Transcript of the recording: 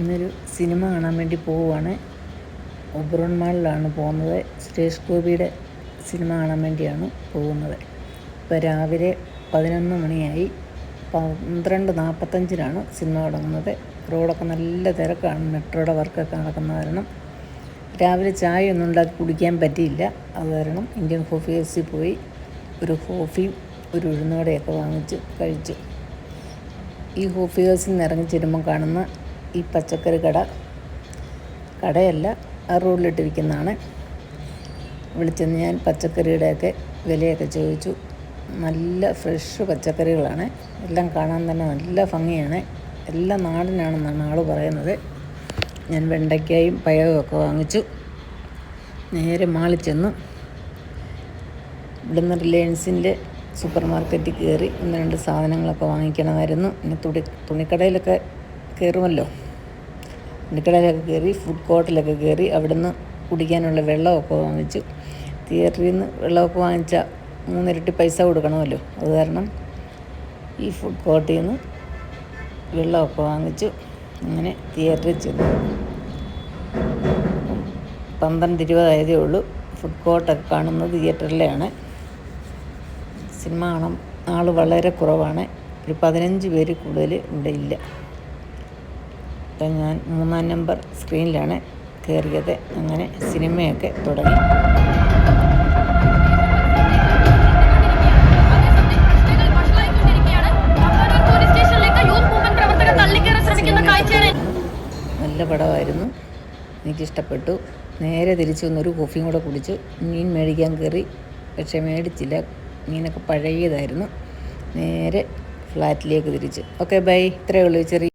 ഇന്നൊരു സിനിമ കാണാൻ വേണ്ടി പോവുകയാണ്. ഒബ്റോൺ മാളിലാണ് പോകുന്നത്. സുരേഷ് ഗോപിയുടെ സിനിമ കാണാൻ വേണ്ടിയാണ് പോകുന്നത്. ഇപ്പോൾ രാവിലെ 11 മണിയായി. 12:45 സിനിമ തുടങ്ങുന്നത്. റോഡൊക്കെ നല്ല തിരക്കാണ്. മെട്രോയുടെ വർക്കൊക്കെ നടക്കുന്ന കാരണം രാവിലെ ചായ ഒന്നും ഉണ്ടാക്കി കുടിക്കാൻ പറ്റിയില്ല. അത് കാരണം ഇന്ത്യൻ കോഫി ഹൗസിൽ പോയി ഒരു കോഫിയും ഒരു ഉഴുന്നുവടയൊക്കെ വാങ്ങിച്ച് കഴിച്ചു. ഈ കോഫി ഹൗസിൽ നിന്ന് ഇറങ്ങി ചെല്ലുമ്പോൾ കാണുന്ന ഈ പച്ചക്കറി കടയല്ല, ആ റോഡിലിട്ട് വിൽക്കുന്നതാണ്. വിളിച്ചെന്ന് ഞാൻ പച്ചക്കറിയുടെയൊക്കെ വിലയൊക്കെ ചോദിച്ചു. നല്ല ഫ്രഷ് പച്ചക്കറികളാണ്. എല്ലാം കാണാൻ തന്നെ നല്ല ഭംഗിയാണ്. എല്ലാം നാടനാണെന്നാണ് ആൾ പറയുന്നത്. ഞാൻ വെണ്ടയ്ക്കായും പയറും ഒക്കെ വാങ്ങിച്ചു. നേരെ മാളിൽ ചെന്നു. ഇവിടുന്ന് റിലയൻസിൻ്റെ സൂപ്പർ മാർക്കറ്റിൽ കയറി 1-2 സാധനങ്ങളൊക്കെ വാങ്ങിക്കണമായിരുന്നു. പിന്നെ തുണിക്കടയിലൊക്കെ കയറുമല്ലോ. തുണിക്കടയിലൊക്കെ കയറി ഫുഡ് കോർട്ടിലൊക്കെ കയറി അവിടുന്ന് കുടിക്കാനുള്ള വെള്ളമൊക്കെ വാങ്ങിച്ചു. തിയേറ്ററിൽ നിന്ന് വെള്ളമൊക്കെ വാങ്ങിച്ചാൽ 3 ഇരട്ടി പൈസ കൊടുക്കണമല്ലോ. അത് കാരണം ഈ ഫുഡ് കോർട്ടിൽ നിന്ന് വെള്ളമൊക്കെ വാങ്ങിച്ചു. അങ്ങനെ തിയേറ്ററിൽ ചെന്നു. 12:20 ആയതേ ഉള്ളൂ. ഫുഡ് കോർട്ടൊക്കെ കാണുന്നത് തിയേറ്ററിലാണ്. സിനിമ കാണാൻ ആൾ വളരെ കുറവാണ്. ഒരു 15 പേര് കൂടുതൽ ഇവിടെ ഇല്ല. അപ്പം ഞാൻ 3-ാം നമ്പർ സ്ക്രീനിലാണ് കയറിയത്. അങ്ങനെ സിനിമയൊക്കെ തുടങ്ങി. നല്ല പടമായിരുന്നു, എനിക്കിഷ്ടപ്പെട്ടു. നേരെ തിരിച്ചു വന്നൊരു കോഫിയും കൂടെ കുടിച്ചു. മീൻ മേടിക്കാൻ കയറി, പക്ഷേ മേടിച്ചില്ല. മീനൊക്കെ പഴയതായിരുന്നു. നേരെ ഫ്ലാറ്റിലേക്ക് തിരിച്ചു. Okay, bye. ഇത്രയേ ഉള്ളൂ. ചെറിയ